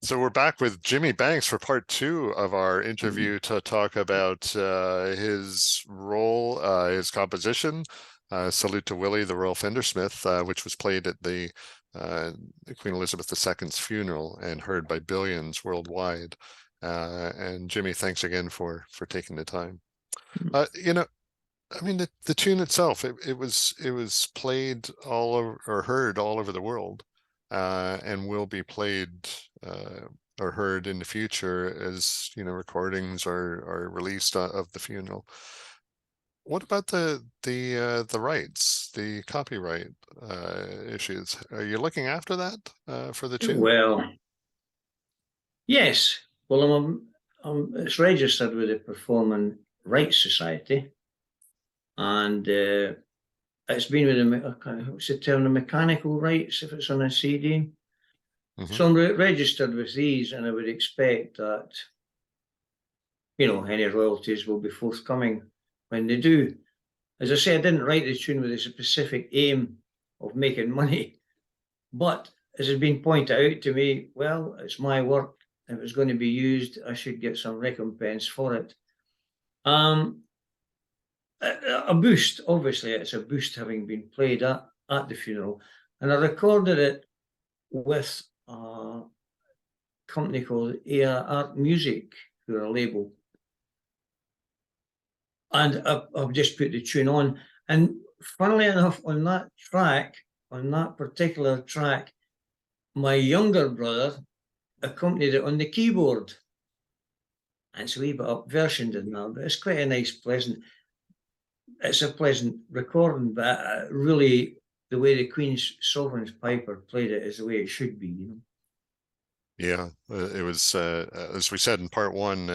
So we're back with Jimmy Banks for part two of our Mhm. interview to talk about his role, his composition, Salute to Willie, the Royal Fendersmith, which was played at the Queen Elizabeth II's funeral and heard by billions worldwide. And Jimmy, thanks again for taking the time. You know, I mean, the tune itself, it was played all over or heard all over the world, and will be played or heard in the future as recordings are released of the funeral. What about the rights, the copyright issues? Are you looking after that for the tune? Well, yes. Well, it's registered with the Performing Rights Society, and it's been with what's the term, the mechanical rights if it's on a CD. Hmm. So I'm registered with these, and I would expect that any royalties will be forthcoming when they do. As I say, I didn't write the tune with a specific aim of making money, but as has been pointed out to me, well, it's my work. If it's going to be used, I should get some recompense for it. Um, a boost, obviously, it's a boost having been played at the funeral. And I recorded it with a company called AR Art Music, who are a label. And I've just put the tune on. And funnily enough, on that particular track, my younger brother accompanied it on the keyboard. And it's a wee bit up versioned in that, but it's quite a nice, it's a pleasant recording, but really the way the Queen's Sovereign's Piper played it is the way it should be. Yeah, it was as we said in part one,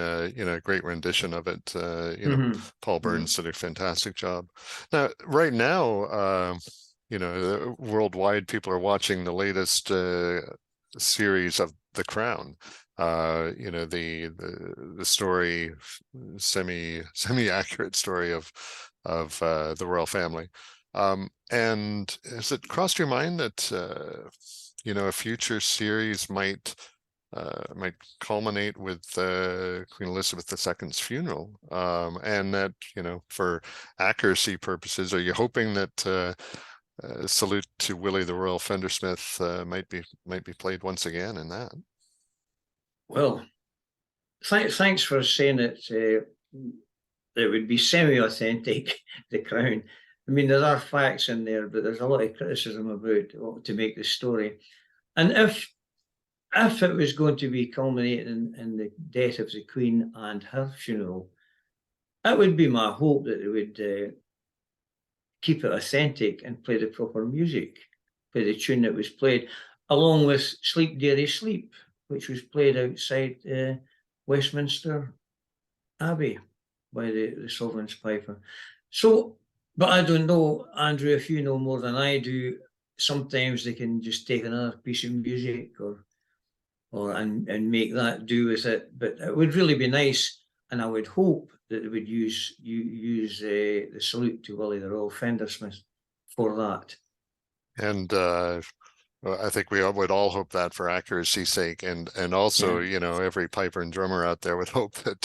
great rendition of it. Mm-hmm. Paul Burns did a fantastic job. Now, right now, worldwide, people are watching the latest series of The Crown. The story, semi accurate story of the royal family. And has it crossed your mind that a future series might culminate with Queen Elizabeth II's funeral, and that for accuracy purposes, are you hoping that Salute to Willie the Royal Fendersmith might be played once again in that? Well, thanks for saying it. It would be semi-authentic, The Crown. I mean, there are facts in there, but there's a lot of criticism about to make the story. And if it was going to be culminating in the death of the Queen and her funeral, it would be my hope that they would keep it authentic and play the proper music, play the tune that was played, along with Sleep Dearie Sleep, which was played outside Westminster Abbey by the Sovereign's Piper. So, but I don't know, Andrew, if you know more than I do, sometimes they can just take another piece of music and make that do with it. But it would really be nice, and I would hope that they would use the Salute to Willie the Royal Fendersmith for that. And well, I think we would all hope that for accuracy's sake, and also, Yeah. every piper and drummer out there would hope that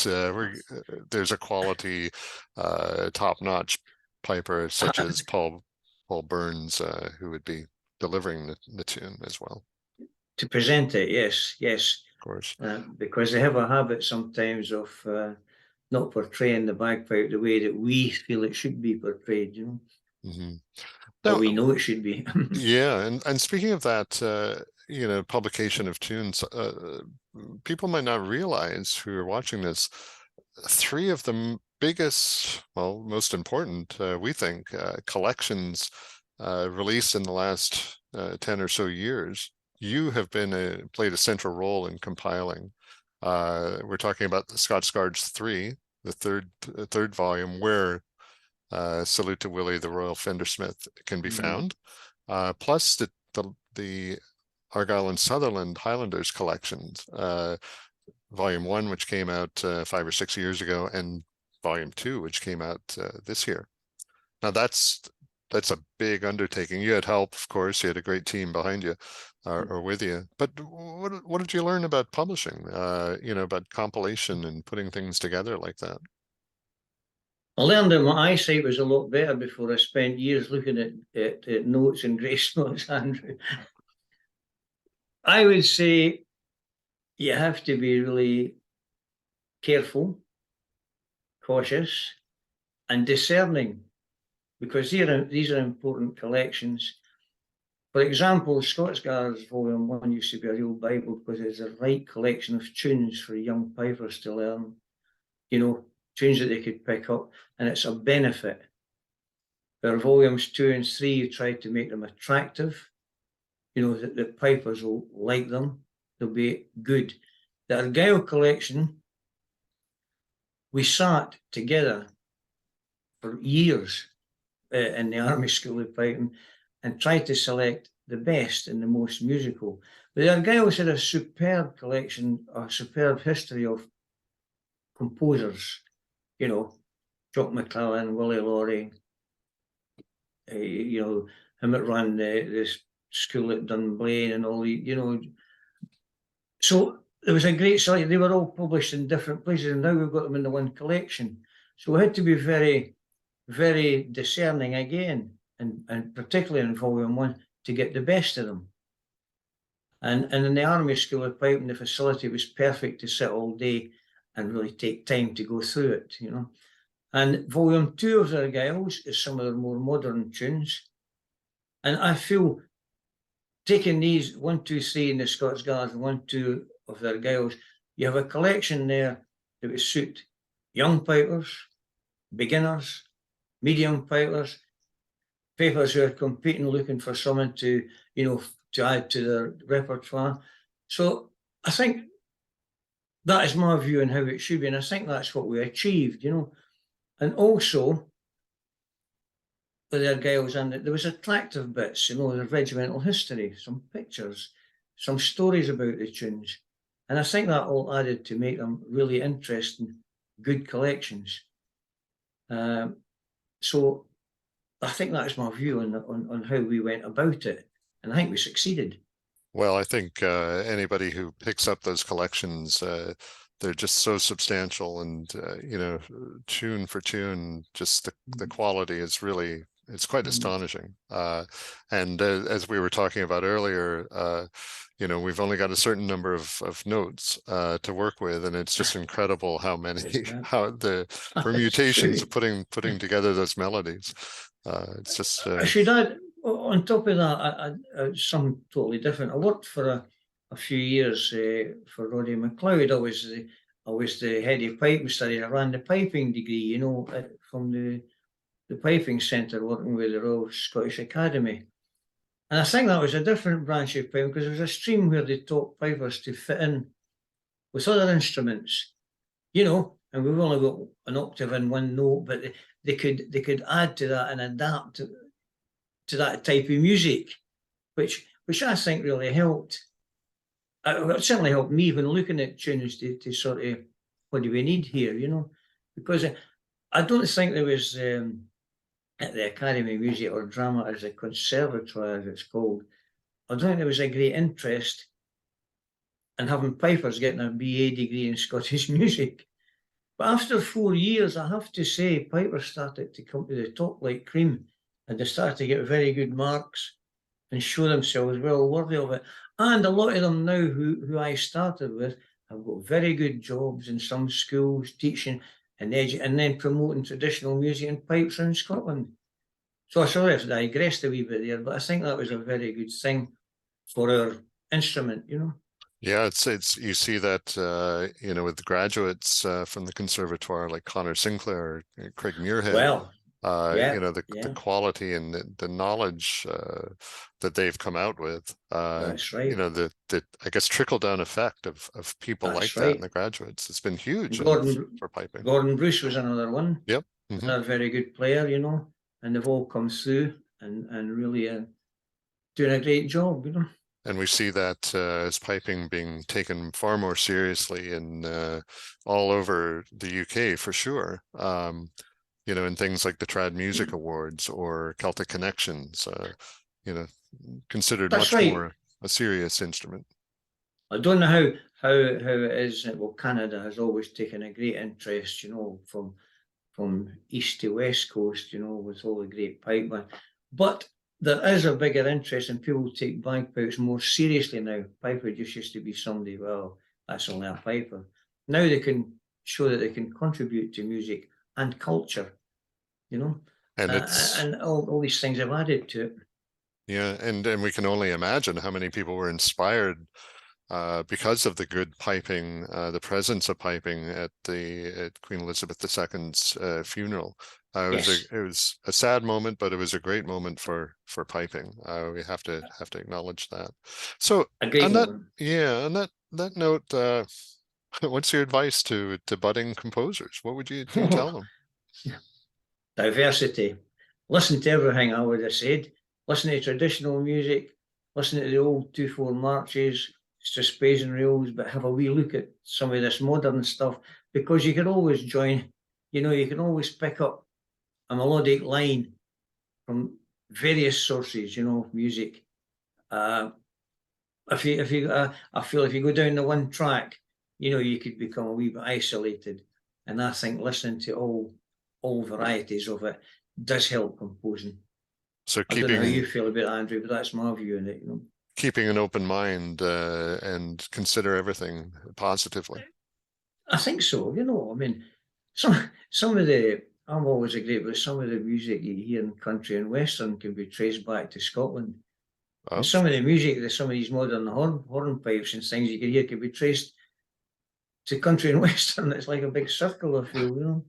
there's a quality, top-notch piper such as Paul Burns, who would be delivering the tune as well, To present it, yes, yes, of course. because they have a habit sometimes of not portraying the bagpipe the way that we feel it should be portrayed, Hmm. or Now, we know it should be. yeah, and speaking of that, publication of tunes, people might not realize who are watching this, three of the biggest, well, most important, we think, collections released in the last 10 or so years, you have played a central role in compiling. We're talking about the Scots Guards 3, the third volume, where Salute to Willie, the Royal Fendersmith can be found, plus the Argyll and Sutherland Highlanders collections, Volume 1, which came out 5 or 6 years ago, and Volume 2, which came out this year. Now that's that's a big undertaking. You had help, of course. You had a great team behind you, or with you. But what did you learn about publishing? About compilation and putting things together like that. I learned that my eyesight was a lot better before I spent years looking at notes and grace notes, Andrew. I would say you have to be really careful, cautious, and discerning, because these are important collections. For example, Scots-Guards Volume 1 used to be a real Bible because it's the right collection of tunes for young pipers to learn, tunes that they could pick up, and it's a benefit. Where Volumes 2 and 3, you try to make them attractive, that pipers will like them, they'll be good. The Argyll collection, we sat together for years in the Army School of Piping and tried to select the best and the most musical. But the Argylls had a superb collection, a superb history of composers, Jock McClellan, Willie Laurie, him that ran the school at Dunblane and all the, So there was a great selection. They were all published in different places, and now we've got them in the one collection. So we had to be very, very discerning again, and particularly in Volume 1, to get the best of them. And in the Army School of Piping, the facility was perfect to sit all day and really take time to go through it, And Volume 2 of the Argylls is some of their more modern tunes. And I feel taking these 1, 2, 3 in the Scots-Guards and 1, 2 of the Argylls, you have a collection there that would suit young pipers, beginners, medium pipers, pipers who are competing, looking for someone to add to their repertoire. So I think that is my view on how it should be, and I think that's what we achieved, And also, with the Argylls, and there was attractive bits, the regimental history, some pictures, some stories about the tunes. And I think that all added to make them really interesting, good collections. So I think that's my view on how we went about it. And I think we succeeded. Well, I think anybody who picks up those collections, they're just so substantial, and tune for tune, just the quality is really, it's quite astonishing. And as we were talking about earlier, we've only got a certain number of notes to work with, and it's just incredible how many, how the permutations of putting together those melodies. It's just. I should add, on top of that, something totally different. I worked for a few years for Roddy MacLeod. I was the head of piping studies. I ran the piping degree, from the piping centre, working with the Royal Scottish Academy. And I think that was a different branch of piping, because there was a stream where they taught pipers to fit in with other instruments, and we've only got an octave in one note, but they could add to that and adapt to that type of music, which I think really helped. It certainly helped me when looking at tunes to sort of, what do we need here, Because I don't think there was, at the Academy of Music or Drama, as a conservatoire, as it's called, I don't think there was a great interest in having pipers getting a BA degree in Scottish music. But after 4 years, I have to say, pipers started to come to the top like cream, and they started to get very good marks and show themselves well worthy of it. And a lot of them now who I started with have got very good jobs in some schools, teaching and then promoting traditional music and pipes around Scotland. So sorry if I digressed a wee bit there, but I think that was a very good thing for our instrument, Yeah, it's you see that with the graduates from the conservatoire like Connor Sinclair, Craig Muirhead. Well, the quality and the knowledge that they've come out with. That's right. The I guess trickle down effect of people like that in the graduates. It's been huge for piping. Gordon Bruce was another one. Yep. Another very good player, and they've all come through and really doing a great job, And we see that as piping being taken far more seriously in all over the UK for sure. you know, in things like the Trad Music Awards or Celtic Connections, you know, considered That's much right. more a serious instrument. I don't know how it is. Well, Canada has always taken a great interest, from east to west coast, with all the great pipeline. But there is a bigger interest, and people take bagpipes more seriously now. Piper just used to be somebody, well, that's only a piper. Now they can show that they can contribute to music and culture, you know, And it's, and all these things have added to it. yeah, and we can only imagine how many people were inspired because of the good piping, the presence of piping at Queen Elizabeth II's funeral. Yes, It was a sad moment, but it was a great moment for piping. We have to acknowledge that. So a great on that, moment. yeah, on that note, what's your advice to budding composers? What would you tell them? Diversity. Listen to everything, I would have said. Listen to traditional music, listen to the old 2/4 marches, Strathspey's and reels, but have a wee look at some of this modern stuff, because you can always join, you can always pick up a melodic line from various sources, music. Uh, I feel if you go down the one track, you could become a wee bit isolated. And I think listening to all varieties of it does help composing. So I don't know how you feel about it, Andrew, but that's my view on it. keeping an open mind and consider everything positively. I think so. I mean, some of the I'm always agreed with some of the music you hear in country and western can be traced back to Scotland. And Oh, some of the music, some of these modern hornpipes and things you can hear can be traced to country and western. It's like a big circle, I feel.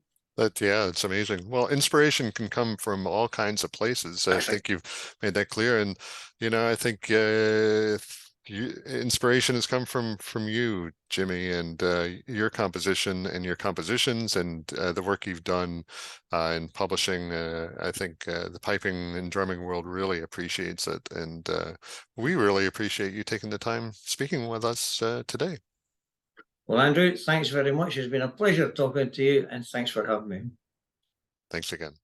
yeah, it's amazing. Well, inspiration can come from all kinds of places. I That's right. think you've made that clear, and I think inspiration has come from you, Jimmy, and your composition and your compositions and the work you've done in publishing. I think the piping and drumming world really appreciates it, and we really appreciate you taking the time speaking with us today. Well, Andrew, thanks very much. It's been a pleasure talking to you, and thanks for having me. Thanks again.